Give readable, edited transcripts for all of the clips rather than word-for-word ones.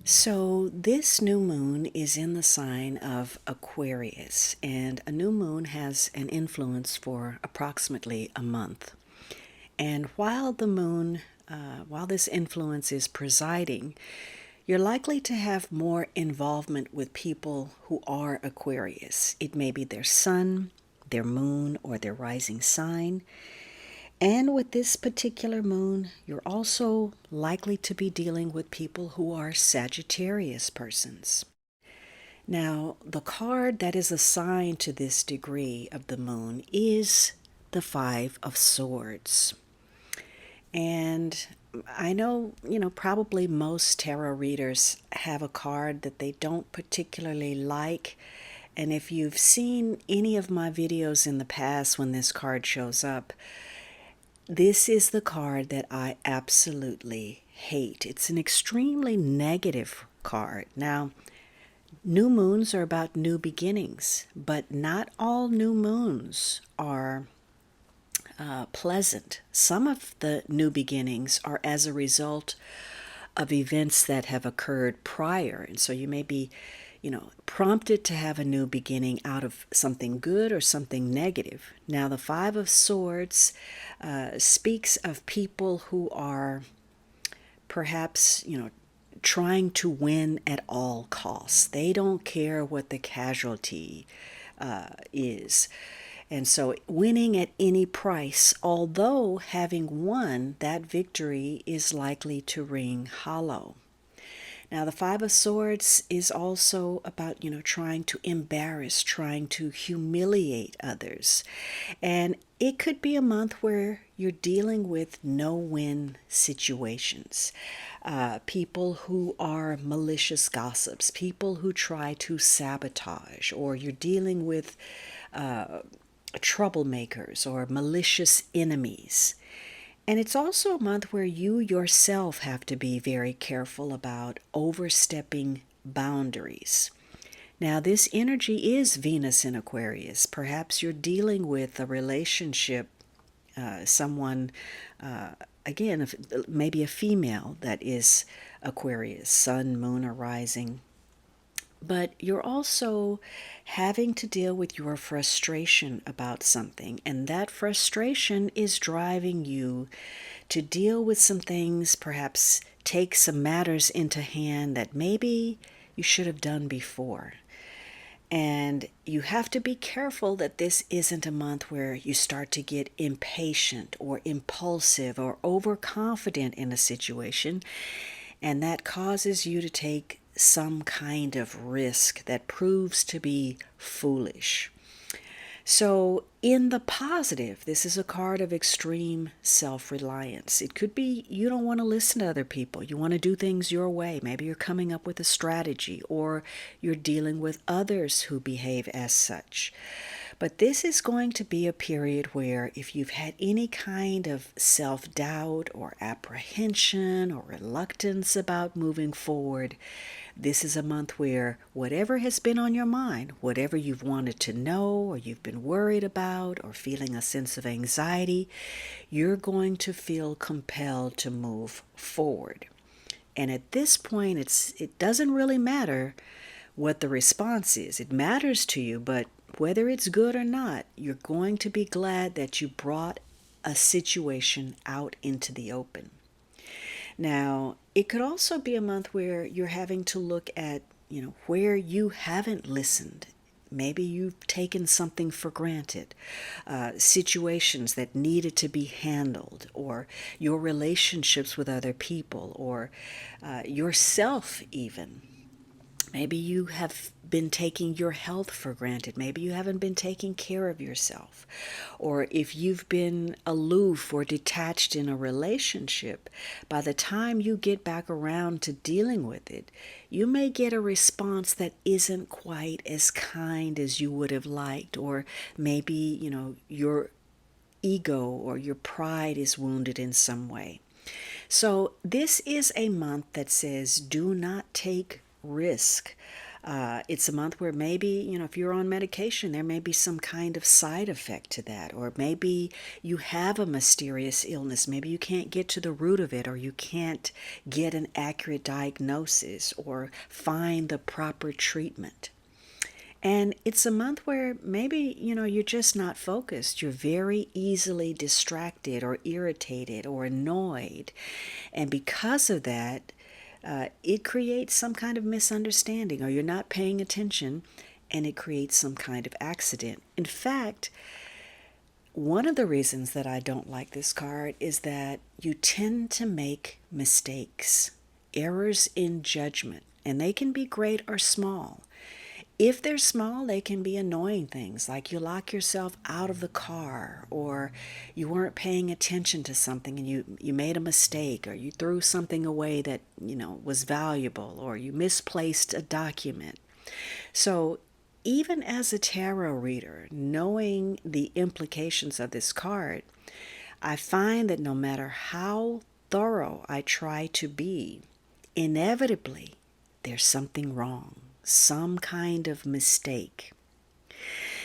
So, this new moon is in the sign of Aquarius, and a new moon has an influence for approximately a month. And while this influence is presiding, you're likely to have more involvement with people who are Aquarius. It may be their sun, their moon, or their rising sign. And with this particular moon, you're also likely to be dealing with people who are Sagittarius persons. Now, the card that is assigned to this degree of the moon is the Five of Swords. And I know, probably most tarot readers have a card that they don't particularly like. And if you've seen any of my videos in the past when this card shows up, this is the card that I absolutely hate. It's an extremely negative card. Now, new moons are about new beginnings, but not all new moons are pleasant. Some of the new beginnings are as a result of events that have occurred prior. And so you may be, prompted to have a new beginning out of something good or something negative. Now, the Five of Swords speaks of people who are perhaps, trying to win at all costs. They don't care what the casualty is. And so winning at any price, although having won, that victory is likely to ring hollow. Now, the Five of Swords is also about, trying to embarrass, trying to humiliate others. And it could be a month where you're dealing with no-win situations. People who are malicious gossips, people who try to sabotage, or you're dealing with troublemakers or malicious enemies. And it's also a month where you yourself have to be very careful about overstepping boundaries. Now, this energy is Venus in Aquarius. Perhaps you're dealing with a relationship, someone, again, maybe a female that is Aquarius, sun, moon, or rising. But you're also having to deal with your frustration about something, and that frustration is driving you to deal with some things, perhaps take some matters into hand that maybe you should have done before. And you have to be careful that this isn't a month where you start to get impatient or impulsive or overconfident in a situation, and that causes you to take some kind of risk that proves to be foolish. So in the positive, this is a card of extreme self-reliance. It could be you don't want to listen to other people. You want to do things your way. Maybe you're coming up with a strategy, or you're dealing with others who behave as such. But this is going to be a period where if you've had any kind of self-doubt or apprehension or reluctance about moving forward, this is a month where whatever has been on your mind, whatever you've wanted to know or you've been worried about or feeling a sense of anxiety, you're going to feel compelled to move forward. And at this point, it doesn't really matter what the response is. It matters to you, but whether it's good or not, you're going to be glad that you brought a situation out into the open. Now, it could also be a month where you're having to look at, where you haven't listened. Maybe you've taken something for granted, situations that needed to be handled, or your relationships with other people, or yourself even. Maybe you have been taking your health for granted. Maybe you haven't been taking care of yourself. Or if you've been aloof or detached in a relationship, by the time you get back around to dealing with it, you may get a response that isn't quite as kind as you would have liked. Or maybe, your ego or your pride is wounded in some way. So this is a month that says do not take risk. It's a month where maybe, if you're on medication, there may be some kind of side effect to that. Or maybe you have a mysterious illness. Maybe you can't get to the root of it, or you can't get an accurate diagnosis or find the proper treatment. And it's a month where maybe, you're just not focused. You're very easily distracted or irritated or annoyed. And because of that, it creates some kind of misunderstanding, or you're not paying attention, and it creates some kind of accident. In fact, one of the reasons that I don't like this card is that you tend to make mistakes, errors in judgment, and they can be great or small. If they're small, they can be annoying things, like you lock yourself out of the car, or you weren't paying attention to something and you made a mistake, or you threw something away that, was valuable, or you misplaced a document. So even as a tarot reader, knowing the implications of this card, I find that no matter how thorough I try to be, inevitably there's something wrong, some kind of mistake.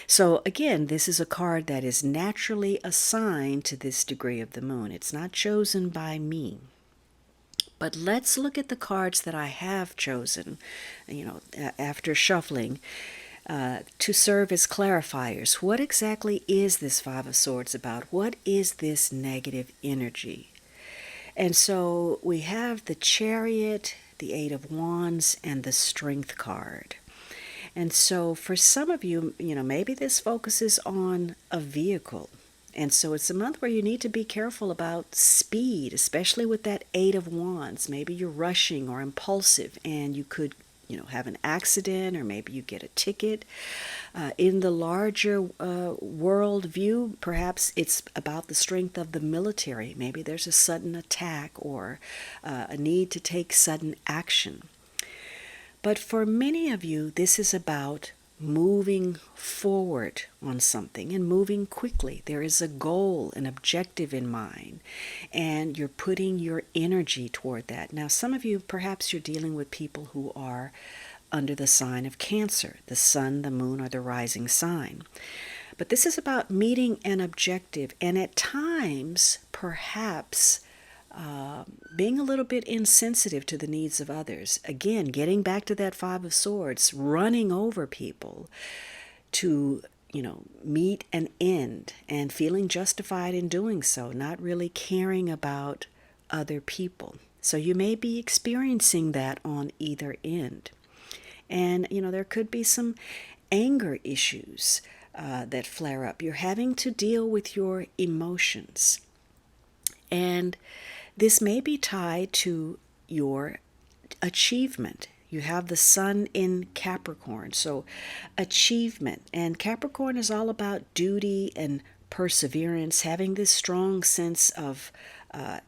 So again, this is a card that is naturally assigned to this degree of the moon. It's not chosen by me. But let's look at the cards that I have chosen, after shuffling, to serve as clarifiers. What exactly is this Five of Swords about? What is this negative energy? And so we have the Chariot, the Eight of Wands, and the Strength card. And so for some of you, maybe this focuses on a vehicle. And so it's a month where you need to be careful about speed, especially with that Eight of Wands. Maybe you're rushing or impulsive, and you could have an accident, or maybe you get a ticket. In the larger world view, perhaps it's about the strength of the military. Maybe there's a sudden attack, or a need to take sudden action. But for many of you, this is about moving forward on something and moving quickly. There is a goal, an objective in mind, and you're putting your energy toward that. Now, some of you, perhaps you're dealing with people who are under the sign of Cancer, the sun, the moon, or the rising sign. But this is about meeting an objective, and at times, perhaps, being a little bit insensitive to the needs of others. Again, getting back to that Five of Swords, running over people to, meet an end, and feeling justified in doing so, not really caring about other people. So you may be experiencing that on either end. And, there could be some anger issues that flare up. You're having to deal with your emotions. And this may be tied to your achievement. You have the sun in Capricorn, so achievement. And Capricorn is all about duty and perseverance, having this strong sense of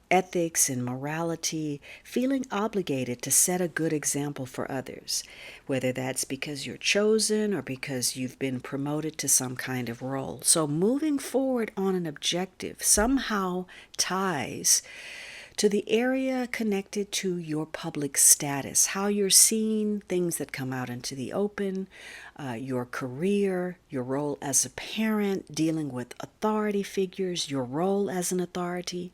ethics and morality, feeling obligated to set a good example for others, whether that's because you're chosen or because you've been promoted to some kind of role. So moving forward on an objective somehow ties to the area connected to your public status, how you're seeing things that come out into the open, your career, your role as a parent, dealing with authority figures, your role as an authority.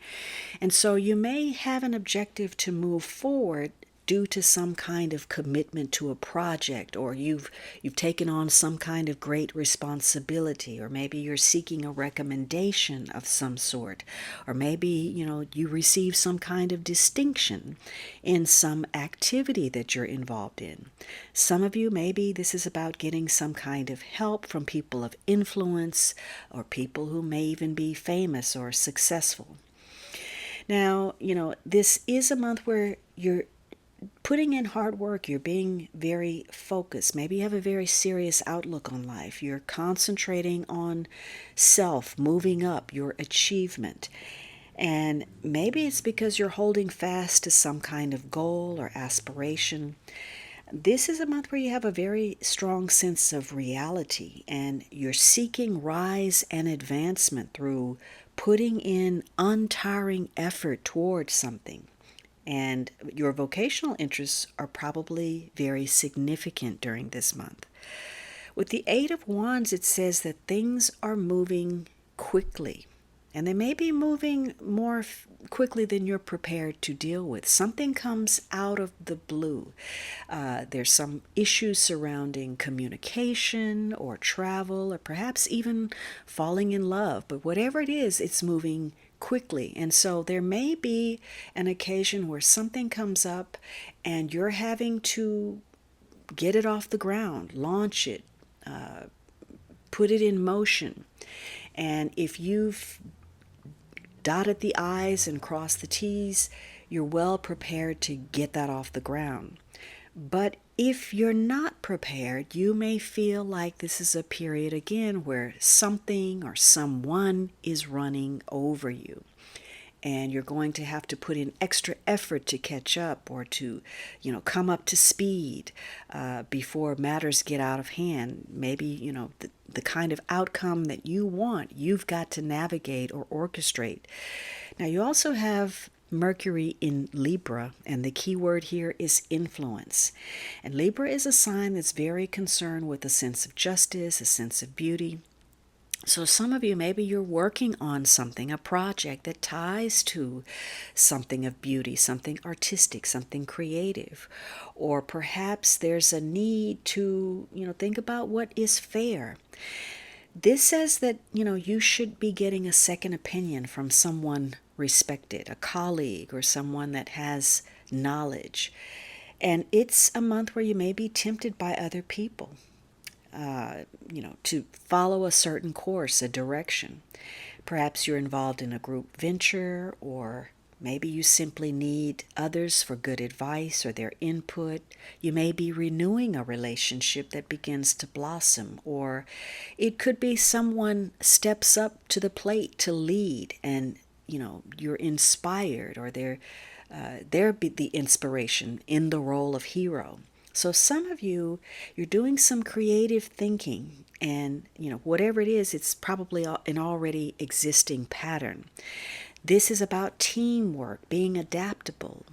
And so you may have an objective to move forward due to some kind of commitment to a project, or you've taken on some kind of great responsibility, or maybe you're seeking a recommendation of some sort, or maybe you receive some kind of distinction in some activity that you're involved in. Some of you, maybe this is about getting some kind of help from people of influence, or people who may even be famous or successful. Now, this is a month where you're putting in hard work, you're being very focused. Maybe you have a very serious outlook on life. You're concentrating on self, moving up, your achievement. And maybe it's because you're holding fast to some kind of goal or aspiration. This is a month where you have a very strong sense of reality, and you're seeking rise and advancement through putting in untiring effort towards something. And your vocational interests are probably very significant during this month. With the Eight of Wands, it says that things are moving quickly. And they may be moving more quickly than you're prepared to deal with. Something comes out of the blue. There's some issues surrounding communication or travel or perhaps even falling in love. But whatever it is, it's moving quickly. And so there may be an occasion where something comes up and you're having to get it off the ground, launch it, put it in motion. And if you've dotted the I's and crossed the T's, you're well prepared to get that off the ground. But if you're not prepared, you may feel like this is a period again where something or someone is running over you. And you're going to have to put in extra effort to catch up or to, come up to speed before matters get out of hand. Maybe, the kind of outcome that you want, you've got to navigate or orchestrate. Now, you also have Mercury in Libra, and the key word here is influence. And Libra is a sign that's very concerned with a sense of justice, a sense of beauty. So some of you, maybe you're working on something, a project that ties to something of beauty, something artistic, something creative. Or perhaps there's a need to, think about what is fair. This says that, you should be getting a second opinion from someone respected, a colleague or someone that has knowledge. And it's a month where you may be tempted by other people. To follow a certain course, a direction. Perhaps you're involved in a group venture, or maybe you simply need others for good advice or their input. You may be renewing a relationship that begins to blossom, or it could be someone steps up to the plate to lead and, you're inspired, or they're the inspiration in the role of hero. So some of you, you're doing some creative thinking, and whatever it is, it's probably an already existing pattern. This is about teamwork, being adaptable.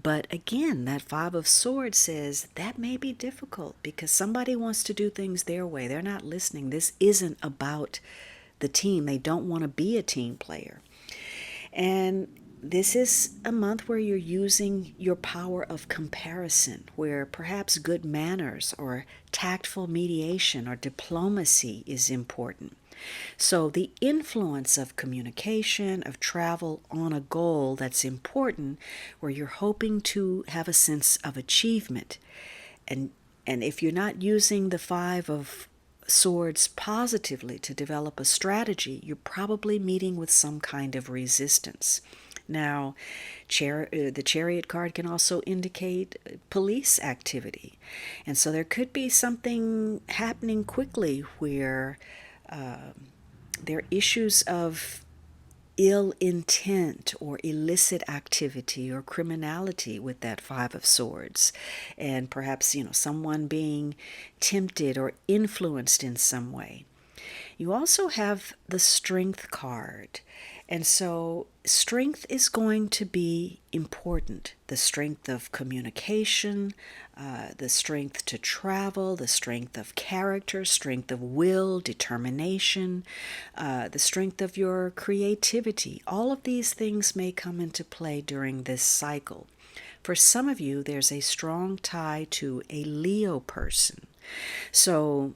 But again, that Five of Swords says that may be difficult because somebody wants to do things their way. They're not listening. This isn't about the team. They don't want to be a team player. And this is a month where you're using your power of comparison, where perhaps good manners or tactful mediation or diplomacy is important. So the influence of communication, of travel on a goal that's important, where you're hoping to have a sense of achievement. And if you're not using the Five of Swords positively to develop a strategy, you're probably meeting with some kind of resistance. Now, the Chariot card can also indicate police activity. And so there could be something happening quickly where there are issues of ill intent or illicit activity or criminality with that Five of Swords. And perhaps, someone being tempted or influenced in some way. You also have the Strength card. And so strength is going to be important. The strength of communication, the strength to travel, the strength of character, strength of will, determination, the strength of your creativity. All of these things may come into play during this cycle. For some of you, there's a strong tie to a Leo person. So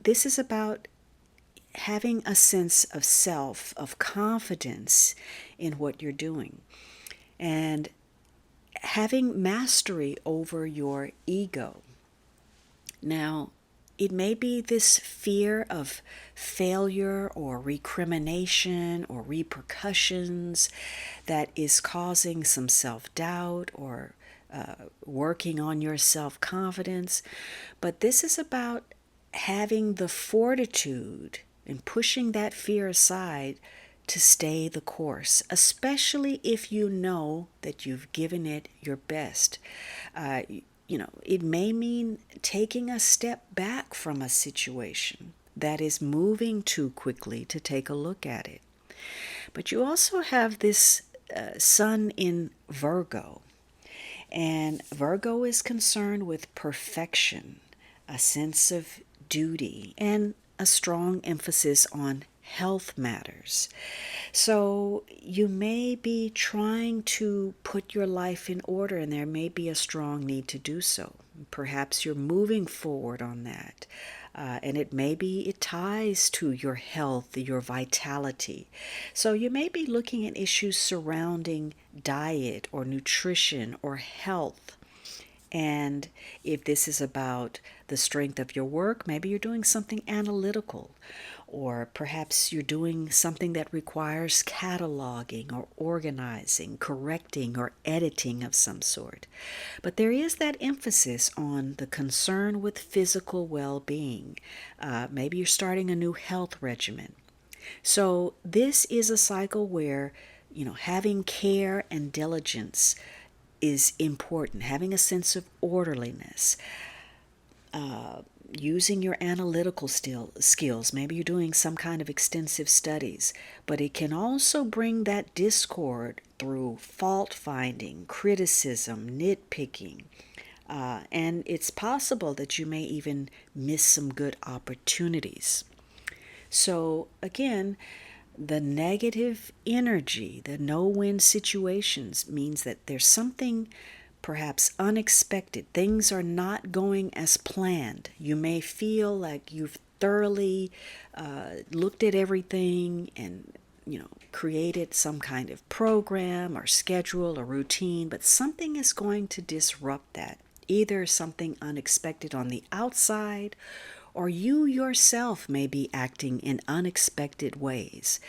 this is about having a sense of self, of confidence in what you're doing, and having mastery over your ego. Now, it may be this fear of failure or recrimination or repercussions that is causing some self-doubt or working on your self-confidence. But this is about having the fortitude and pushing that fear aside to stay the course, especially if you know that you've given it your best. It may mean taking a step back from a situation that is moving too quickly to take a look at it. But you also have this sun in Virgo. And Virgo is concerned with perfection, a sense of duty, and a strong emphasis on health matters. So you may be trying to put your life in order, and there may be a strong need to do so. Perhaps you're moving forward on that. And it ties to your health, your vitality. So you may be looking at issues surrounding diet or nutrition or health. And if this is about the strength of your work, maybe you're doing something analytical, or perhaps you're doing something that requires cataloging or organizing, correcting or editing of some sort. But there is that emphasis on the concern with physical well-being. Maybe you're starting a new health regimen. So this is a cycle where, having care and diligence is important, having a sense of orderliness, using your analytical skills. Maybe you're doing some kind of extensive studies, but it can also bring that discord through fault finding, criticism, nitpicking. And it's possible that you may even miss some good opportunities. So, again, the negative energy, the no-win situations means that there's something perhaps unexpected. Things are not going as planned. You may feel like you've thoroughly looked at everything and created some kind of program or schedule or routine, but something is going to disrupt that. Either something unexpected on the outside, or you yourself may be acting in unexpected ways.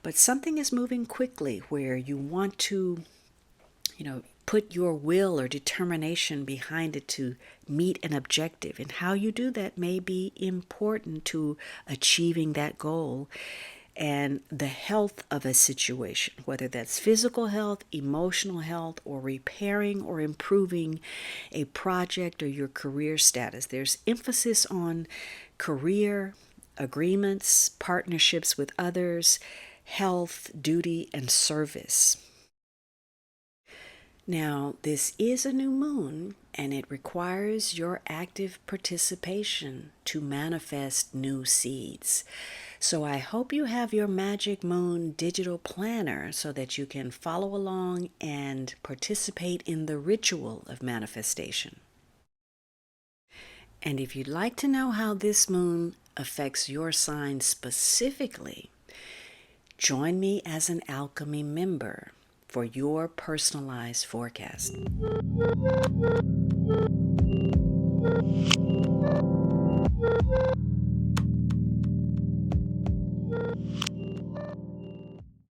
But something is moving quickly where you want to, put your will or determination behind it to meet an objective. And how you do that may be important to achieving that goal and the health of a situation, whether that's physical health, emotional health, or repairing or improving a project or your career status. There's emphasis on career, agreements, partnerships with others, health, duty, and service. Now, this is a new moon, and it requires your active participation to manifest new seeds. So I hope you have your Magic Moon digital planner so that you can follow along and participate in the ritual of manifestation. And if you'd like to know how this moon affects your sign specifically, join me as an Alchemy member for your personalized forecast.